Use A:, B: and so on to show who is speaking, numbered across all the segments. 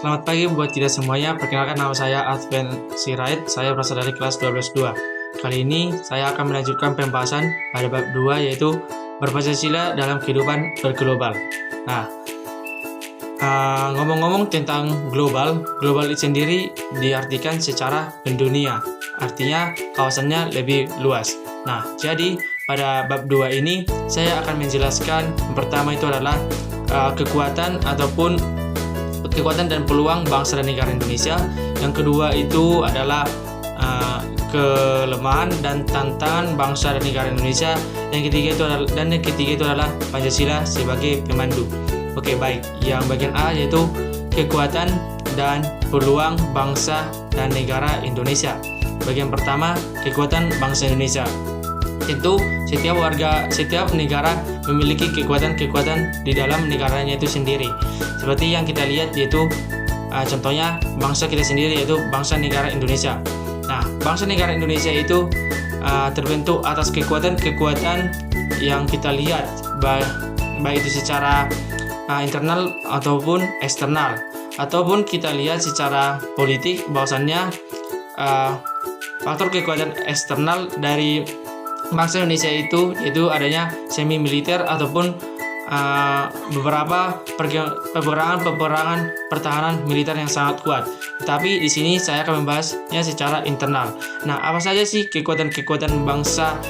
A: Selamat pagi buat kita semuanya. Perkenalkan, nama saya Advent Sirait. Saya berasal dari kelas 12.2. Kali ini saya akan melanjutkan pembahasan pada bab 2, yaitu berpancasila dalam kehidupan berglobal. Nah, ngomong-ngomong tentang global itu sendiri diartikan secara mendunia. Artinya kawasannya lebih luas. Nah, jadi pada bab 2 ini saya akan menjelaskan yang pertama itu adalah kekuatan dan peluang bangsa dan negara Indonesia. Yang kedua itu adalah kelemahan dan tantangan bangsa dan negara Indonesia. Yang ketiga itu adalah Pancasila sebagai pemandu. Oke, baik. Yang bagian A yaitu kekuatan dan peluang bangsa dan negara Indonesia. Bagian pertama, kekuatan bangsa Indonesia. Tentu setiap negara memiliki kekuatan di dalam negaranya itu sendiri. Seperti yang kita lihat, yaitu contohnya bangsa kita sendiri, yaitu bangsa negara Indonesia. Nah, bangsa negara Indonesia itu terbentuk atas kekuatan yang kita lihat, baik itu secara internal ataupun eksternal, ataupun kita lihat secara politik, bahwasannya faktor kekuatan eksternal dari bangsa Indonesia itu yaitu adanya semi militer ataupun beberapa peperangan pertahanan militer yang sangat kuat. Tetapi di sini saya akan membahasnya secara internal. Nah, apa saja sih kekuatan bangsa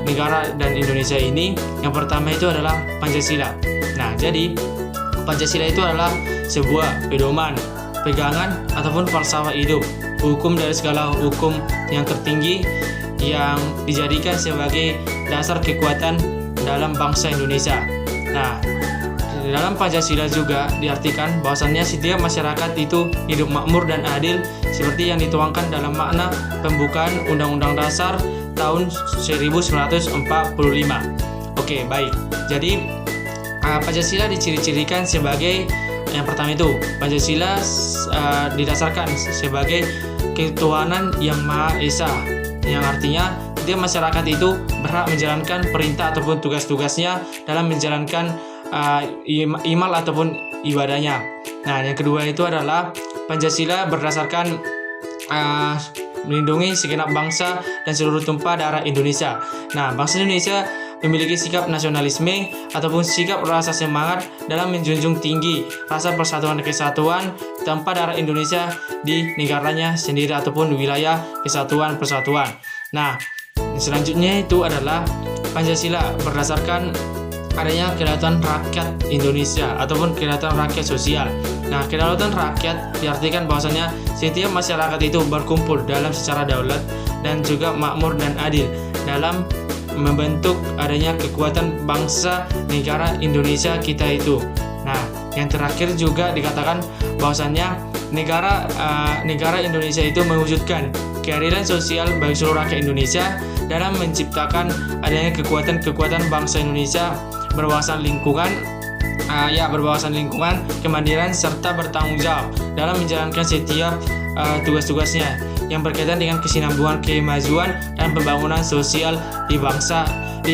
A: negara dan Indonesia ini? Yang pertama itu adalah Pancasila. Nah, jadi Pancasila itu adalah sebuah pedoman, pegangan ataupun falsafah hidup, hukum dari segala hukum yang tertinggi yang dijadikan sebagai dasar kekuatan dalam bangsa Indonesia. Nah, di dalam Pancasila juga diartikan bahwasannya setiap masyarakat itu hidup makmur dan adil, seperti yang dituangkan dalam makna pembukaan Undang-Undang Dasar tahun 1945. Oke, baik. Jadi Pancasila diciri-cirikan sebagai yang pertama itu Pancasila didasarkan sebagai ketuhanan yang Maha Esa, yang artinya setiap masyarakat itu berhak menjalankan perintah ataupun tugas-tugasnya dalam menjalankan imal ataupun ibadahnya. Nah, yang kedua itu adalah Pancasila berdasarkan melindungi segenap bangsa dan seluruh tumpah darah Indonesia. Nah, bangsa Indonesia memiliki sikap nasionalisme ataupun sikap rasa semangat dalam menjunjung tinggi rasa persatuan dan kesatuan tanpa darah Indonesia di negaranya sendiri ataupun wilayah persatuan. Nah, selanjutnya itu adalah Pancasila berdasarkan adanya kedaulatan rakyat Indonesia ataupun kedaulatan rakyat sosial. Nah, kedaulatan rakyat diartikan bahwasanya setiap masyarakat itu berkumpul dalam secara daulat dan juga makmur dan adil dalam membentuk adanya kekuatan bangsa negara Indonesia kita itu. Nah, yang terakhir juga dikatakan bahwasannya negara Indonesia itu mewujudkan keadilan sosial bagi seluruh rakyat Indonesia dalam menciptakan adanya kekuatan bangsa Indonesia berwawasan lingkungan, kemandirian serta bertanggung jawab dalam menjalankan setiap tugas-tugasnya yang berkaitan dengan kesinambungan, kemajuan dan pembangunan sosial di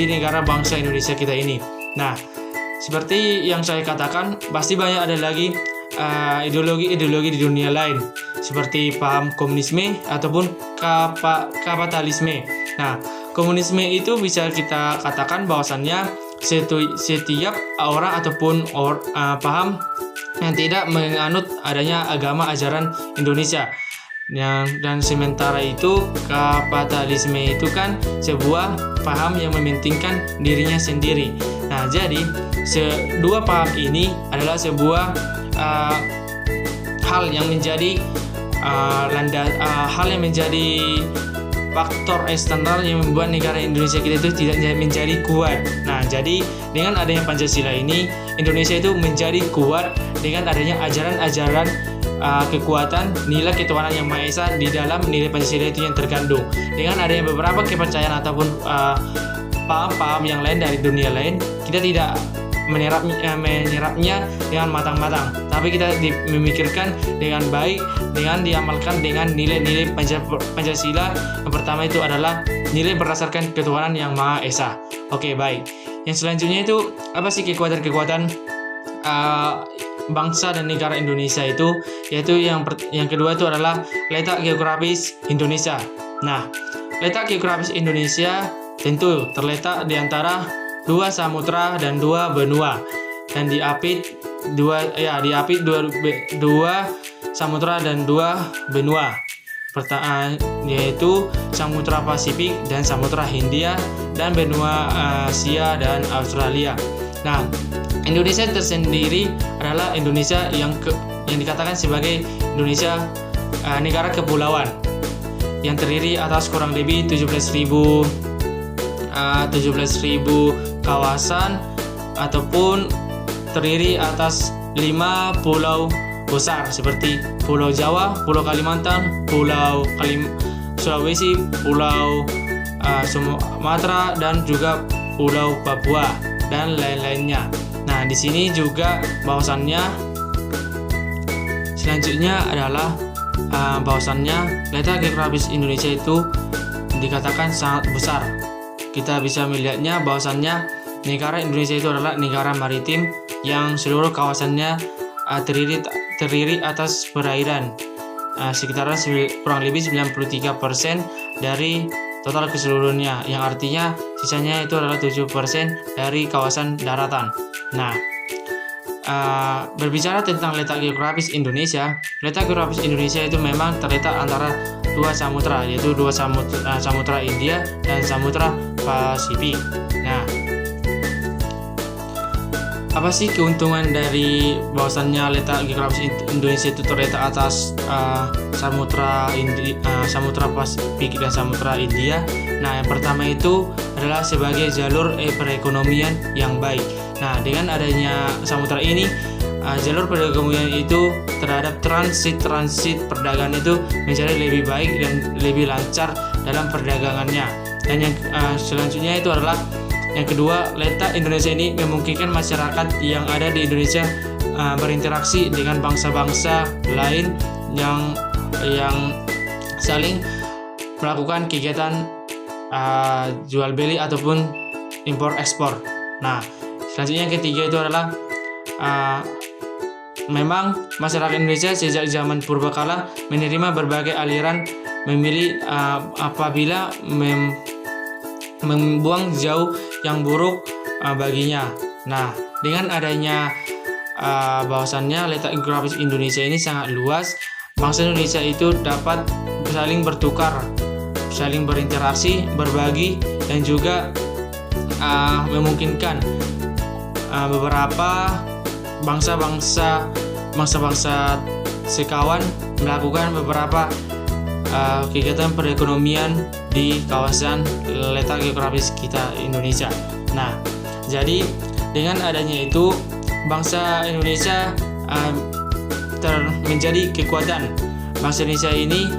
A: negara bangsa Indonesia kita ini. Nah, seperti yang saya katakan, pasti banyak ada lagi ideologi di dunia lain, seperti paham komunisme ataupun kapitalisme. Nah, komunisme itu bisa kita katakan bahwasannya setiap orang ataupun paham yang tidak menganut adanya agama ajaran Indonesia. Dan sementara itu kapitalisme itu kan sebuah paham yang mementingkan dirinya sendiri. Nah, jadi kedua paham ini adalah sebuah hal yang menjadi faktor eksternal yang membuat negara Indonesia kita itu tidak menjadi kuat. Nah, jadi dengan adanya Pancasila ini, Indonesia itu menjadi kuat dengan adanya ajaran-ajaran kekuatan nilai ketuhanan yang Maha Esa di dalam nilai Pancasila itu yang terkandung. Dengan adanya beberapa kepercayaan ataupun paham-paham yang lain dari dunia lain, kita tidak menyerapnya dengan matang-matang, tapi kita memikirkan dengan baik, dengan diamalkan dengan nilai-nilai Pancasila. Yang pertama itu adalah nilai berdasarkan ketuhanan yang Maha Esa. Oke, baik. Yang selanjutnya itu apa sih kekuatan bangsa dan negara Indonesia itu, yaitu yang kedua itu adalah letak geografis Indonesia. Nah, letak geografis Indonesia tentu terletak di antara 2 samudra dan 2 benua, dan diapit dua samudra dan 2 benua, yaitu Samudra Pasifik dan Samudra Hindia, dan benua Asia dan Australia. Nah, Indonesia tersendiri adalah Indonesia yang dikatakan sebagai Indonesia negara kepulauan yang terdiri atas kurang lebih 17.000 kawasan, ataupun terdiri atas 5 pulau besar seperti Pulau Jawa, Pulau Kalimantan, Pulau Sulawesi, Pulau Sumatera, dan juga Pulau Papua dan lain-lainnya. Nah, di sini juga bahwasannya selanjutnya adalah bahwasannya letak geografis Indonesia itu dikatakan sangat besar. Kita bisa melihatnya bahwasannya negara Indonesia itu adalah negara maritim yang seluruh kawasannya terdiri atas perairan, sekitaran kurang lebih 93% dari total keseluruhannya, yang artinya sisanya itu adalah 7% dari kawasan daratan. Nah, berbicara tentang letak geografis Indonesia, letak geografis Indonesia itu memang terletak antara 2 samudra, yaitu Samudra Hindia dan Samudra Pasifik. Nah, apa sih keuntungan dari bahwasannya letak geografis Indonesia itu terletak atas Samudra Pasifik dan Samudra Hindia? Nah, yang pertama itu adalah sebagai jalur perekonomian yang baik. Nah, dengan adanya samudra ini, jalur perekonomian itu terhadap transit perdagangan itu menjadi lebih baik dan lebih lancar dalam perdagangannya. Dan yang selanjutnya itu adalah yang kedua, letak Indonesia ini memungkinkan masyarakat yang ada di Indonesia berinteraksi dengan bangsa-bangsa lain yang saling melakukan kegiatan jual beli ataupun impor ekspor. Nah, selanjutnya yang ketiga itu adalah memang masyarakat Indonesia sejak zaman purbakala menerima berbagai aliran memilih apabila membuang jauh yang buruk baginya. Nah, dengan adanya bahwasannya letak geografis Indonesia ini sangat luas, bangsa Indonesia itu dapat saling bertukar, saling berinteraksi, berbagi, dan juga memungkinkan beberapa bangsa-bangsa sekawan melakukan beberapa kegiatan perekonomian di kawasan letak geografis kita Indonesia. Nah, jadi dengan adanya itu bangsa Indonesia menjadi kekuatan. Bangsa Indonesia ini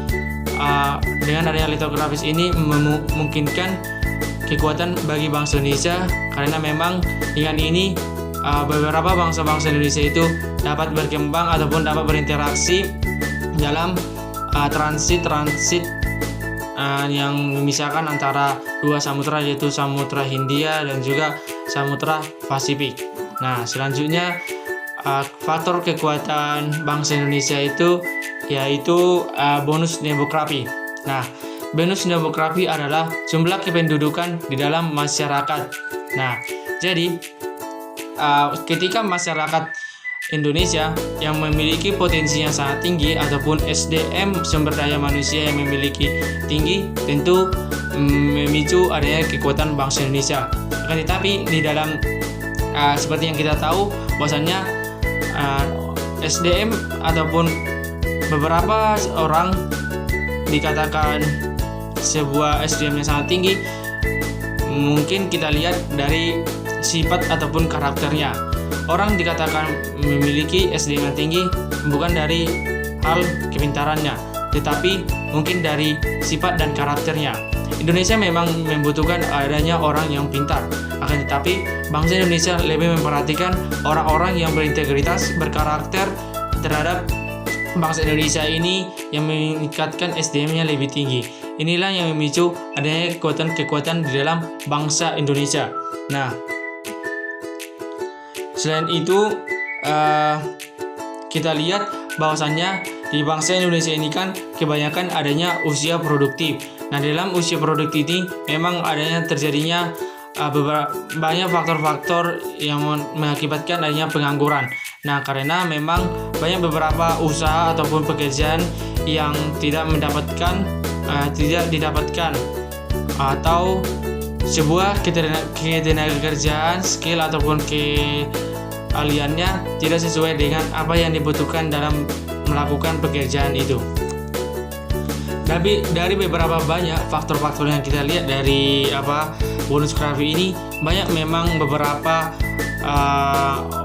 A: dengan adanya letak geografis ini memungkinkan kekuatan bagi bangsa Indonesia, karena memang dengan ini beberapa bangsa-bangsa Indonesia itu dapat berkembang ataupun dapat berinteraksi dalam transit yang memisahkan antara 2 samudra, yaitu Samudra Hindia dan juga Samudra Pasifik. Nah, selanjutnya faktor kekuatan bangsa Indonesia itu yaitu bonus demografi. Nah, bonus demografi adalah jumlah kependudukan di dalam masyarakat. Nah, jadi ketika masyarakat Indonesia yang memiliki potensi yang sangat tinggi ataupun SDM sumber daya manusia yang memiliki tinggi, tentu memicu adanya kekuatan bangsa Indonesia. Akan tetapi di dalam seperti yang kita tahu bahwasannya SDM ataupun beberapa orang dikatakan sebuah SDM yang sangat tinggi, mungkin kita lihat dari sifat ataupun karakternya. Orang dikatakan memiliki SDM yang tinggi bukan dari hal kepintarannya, tetapi mungkin dari sifat dan karakternya. Indonesia memang membutuhkan adanya orang yang pintar, akan tetapi bangsa Indonesia lebih memperhatikan orang-orang yang berintegritas, berkarakter terhadap bangsa Indonesia ini yang meningkatkan SDM-nya lebih tinggi. Inilah yang memicu adanya kekuatan-kekuatan di dalam bangsa Indonesia. Nah, selain itu kita lihat bahwasannya di bangsa Indonesia ini kan kebanyakan adanya usia produktif. Nah, dalam usia produktif ini memang adanya terjadinya banyak faktor-faktor yang mengakibatkan adanya pengangguran. Nah, karena memang banyak beberapa usaha ataupun pekerjaan yang tidak didapatkan atau sebuah ketenaga kerjaan, skill ataupun keahliannya tidak sesuai dengan apa yang dibutuhkan dalam melakukan pekerjaan itu. Tapi dari beberapa banyak faktor-faktor yang kita lihat dari bonus demografi ini, banyak memang beberapa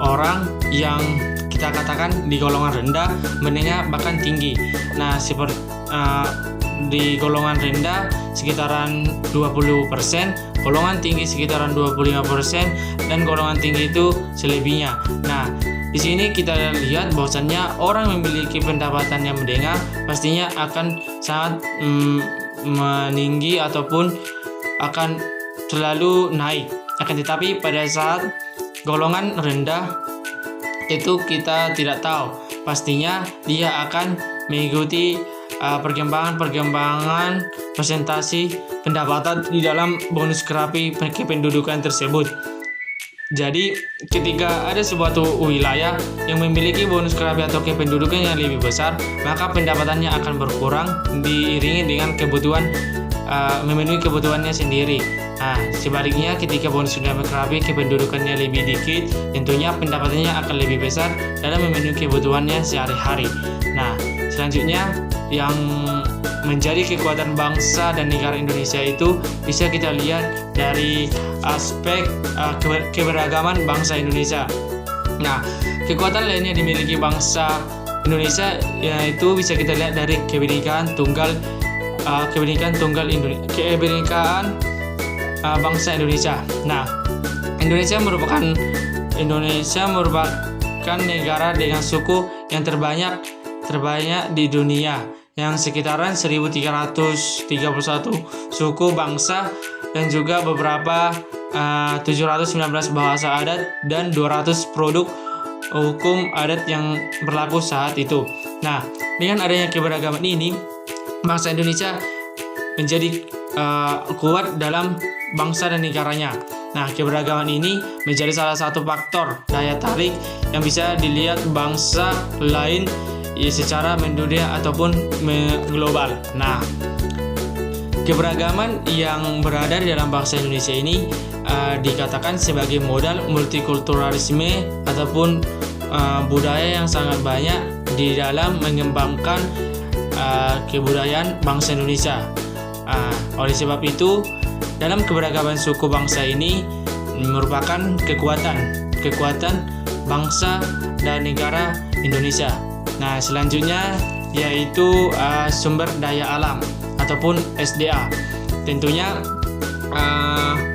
A: orang yang kita katakan di golongan rendah, menengah, bahkan tinggi. Nah, seperti di golongan rendah sekitaran 20%, golongan tinggi sekitaran 25%, dan golongan tinggi itu selebihnya. Nah, di sini kita lihat bahwasannya orang memiliki pendapatan yang menengah pastinya akan sangat meninggi ataupun akan selalu naik. Akan tetapi pada saat golongan rendah itu kita tidak tahu, pastinya dia akan mengikuti perkembangan presentasi pendapatan di dalam bonus demografi kependudukan tersebut. Jadi ketika ada suatu wilayah yang memiliki bonus demografi atau kependudukan yang lebih besar, maka pendapatannya akan berkurang diiringi dengan memenuhi kebutuhannya sendiri. Nah, sebaliknya ketika bonus demografi kependudukannya lebih dikit, tentunya pendapatannya akan lebih besar dalam memenuhi kebutuhannya sehari-hari. Nah, selanjutnya yang menjadi kekuatan bangsa dan negara Indonesia itu bisa kita lihat dari aspek keberagaman bangsa Indonesia. Nah, kekuatan lainnya dimiliki bangsa Indonesia yaitu bisa kita lihat dari kebinekaan bangsa Indonesia. Nah, Indonesia merupakan negara dengan suku yang terbanyak di dunia, yang sekitaran 1331 suku bangsa dan juga beberapa 719 bahasa adat dan 200 produk hukum adat yang berlaku saat itu. Nah, dengan adanya keberagaman ini, bangsa Indonesia menjadi kuat dalam bangsa dan negaranya. Nah, keberagaman ini menjadi salah satu faktor daya tarik yang bisa dilihat bangsa lain secara mendunia ataupun global. Nah, keberagaman yang berada di dalam bangsa Indonesia ini dikatakan sebagai modal multikulturalisme ataupun budaya yang sangat banyak di dalam mengembangkan kebudayaan bangsa Indonesia. Oleh sebab itu, dalam keberagaman suku bangsa ini merupakan kekuatan bangsa dan negara Indonesia. Nah, selanjutnya yaitu sumber daya alam ataupun SDA. Tentunya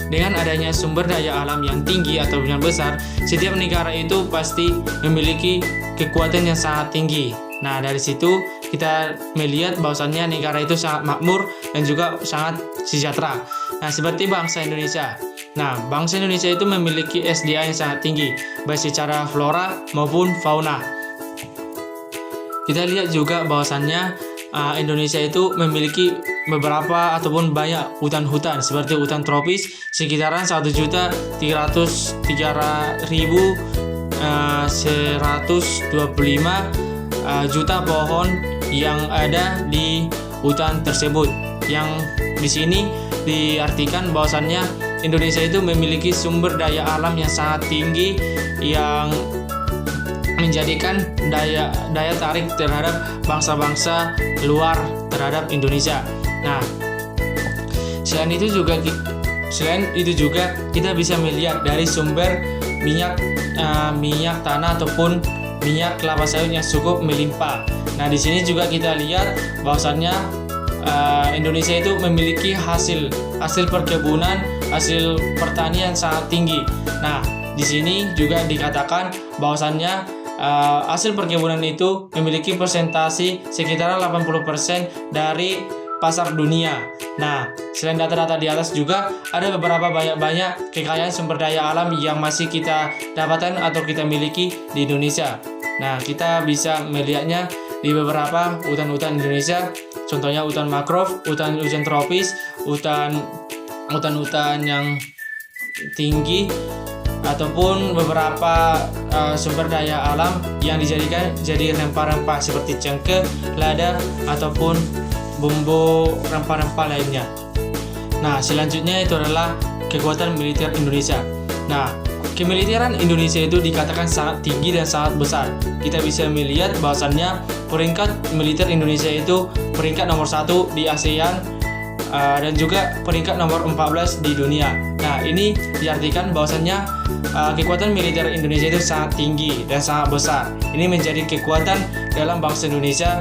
A: dengan adanya sumber daya alam yang tinggi atau yang besar, setiap negara itu pasti memiliki kekuatan yang sangat tinggi. Nah, dari situ kita melihat bahwasannya negara itu sangat makmur dan juga sangat sejahtera. Nah, seperti bangsa Indonesia. Nah, bangsa Indonesia itu memiliki SDA yang sangat tinggi, baik secara flora maupun fauna. Kita lihat juga bahwasannya Indonesia itu memiliki beberapa ataupun banyak hutan-hutan seperti hutan tropis sekitaran 1.303.125 juta pohon yang ada di hutan tersebut. Yang di sini diartikan bahwasannya Indonesia itu memiliki sumber daya alam yang sangat tinggi yang menjadikan daya tarik terhadap bangsa-bangsa luar terhadap Indonesia. Nah, selain itu juga kita bisa melihat dari sumber minyak tanah ataupun minyak kelapa sawit yang cukup melimpah. Nah, di sini juga kita lihat bahwasannya Indonesia itu memiliki hasil perkebunan, hasil pertanian sangat tinggi. Nah, di sini juga dikatakan bahwasannya hasil perkebunan itu memiliki persentase sekitar 80% dari pasar dunia. Nah, selain data-data di atas juga ada beberapa banyak kekayaan sumber daya alam yang masih kita dapatkan atau kita miliki di Indonesia. Nah, kita bisa melihatnya di beberapa hutan-hutan Indonesia, contohnya hutan mangrove, hutan tropis, hutan-hutan yang tinggi, ataupun beberapa sumber daya alam yang dijadikan jadi rempah-rempah seperti cengkeh, lada, ataupun bumbu rempah-rempah lainnya. Nah, selanjutnya itu adalah kekuatan militer Indonesia. Nah, kemiliteran Indonesia itu dikatakan sangat tinggi dan sangat besar. Kita bisa melihat bahwasannya peringkat militer Indonesia itu peringkat nomor 1 di ASEAN dan juga peringkat nomor 14 di dunia. Nah, ini diartikan bahwasannya kekuatan militer Indonesia itu sangat tinggi dan sangat besar. Ini menjadi kekuatan dalam bangsa Indonesia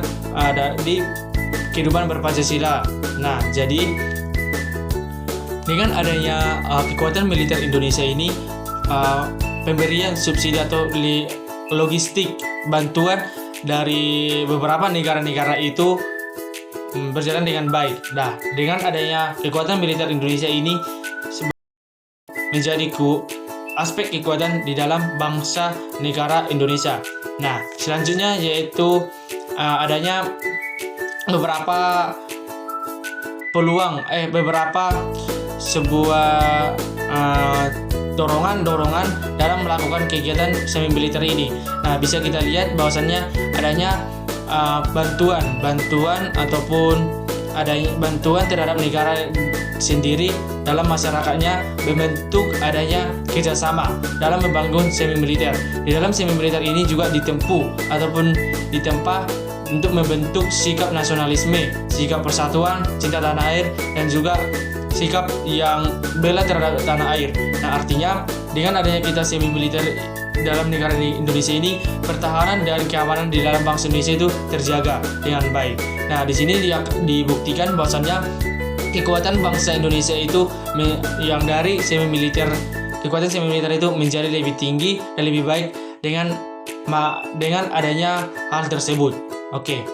A: di kehidupan berpancasila. Nah, jadi dengan adanya kekuatan militer Indonesia ini, pemberian subsidi atau logistik bantuan dari beberapa negara-negara itu berjalan dengan baik. Nah, dengan adanya kekuatan militer Indonesia ini menjadi aspek kekuatan di dalam bangsa negara Indonesia. Nah, selanjutnya yaitu adanya beberapa peluang, beberapa sebuah dorongan dalam melakukan kegiatan semi militer ini. Nah, bisa kita lihat bahwasannya adanya bantuan ataupun adanya bantuan terhadap negara sendiri dalam masyarakatnya, membentuk adanya kerjasama dalam membangun semi militer. Di dalam semi militer ini juga ditempuh ataupun ditempa untuk membentuk sikap nasionalisme, sikap persatuan, cinta tanah air, dan juga sikap yang bela terhadap tanah air. Nah, artinya dengan adanya kita semi militer dalam negara Indonesia ini, pertahanan dan keamanan di dalam bangsa Indonesia itu terjaga dengan baik. Nah, di sini dibuktikan bahwasannya kekuatan bangsa Indonesia itu yang dari semi militer, kekuatan semi militer itu menjadi lebih tinggi dan lebih baik dengan adanya hal tersebut. Oke.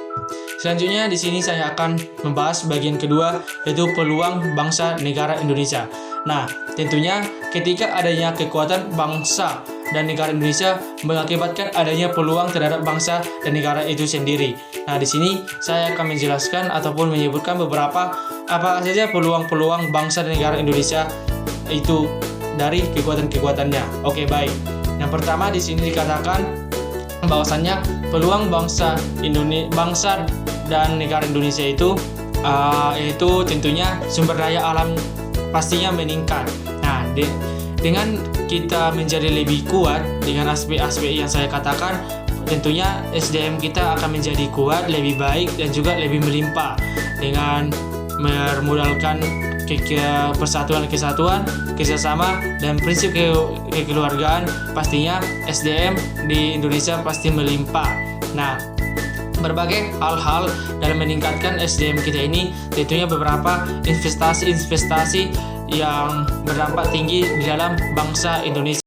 A: Selanjutnya di sini saya akan membahas bagian kedua, yaitu peluang bangsa negara Indonesia. Nah, tentunya ketika adanya kekuatan bangsa dan negara Indonesia mengakibatkan adanya peluang terhadap bangsa dan negara itu sendiri. Nah, di sini saya akan menjelaskan ataupun menyebutkan beberapa apa saja peluang-peluang bangsa dan negara Indonesia itu dari kekuatan-kekuatannya. Oke, baik. Yang pertama di sini dikatakan bahwasannya peluang bangsa dan negara Indonesia itu tentunya sumber daya alam pastinya meningkat. Nah, dengan kita menjadi lebih kuat dengan aspek-aspek yang saya katakan, tentunya SDM kita akan menjadi kuat, lebih baik, dan juga lebih melimpah dengan bermodalkan persatuan kesatuan, kerjasama, dan prinsip kekeluargaan. Pastinya SDM di Indonesia pasti melimpah. Nah, berbagai hal-hal dalam meningkatkan SDM kita ini tentunya beberapa investasi yang berdampak tinggi di dalam bangsa Indonesia.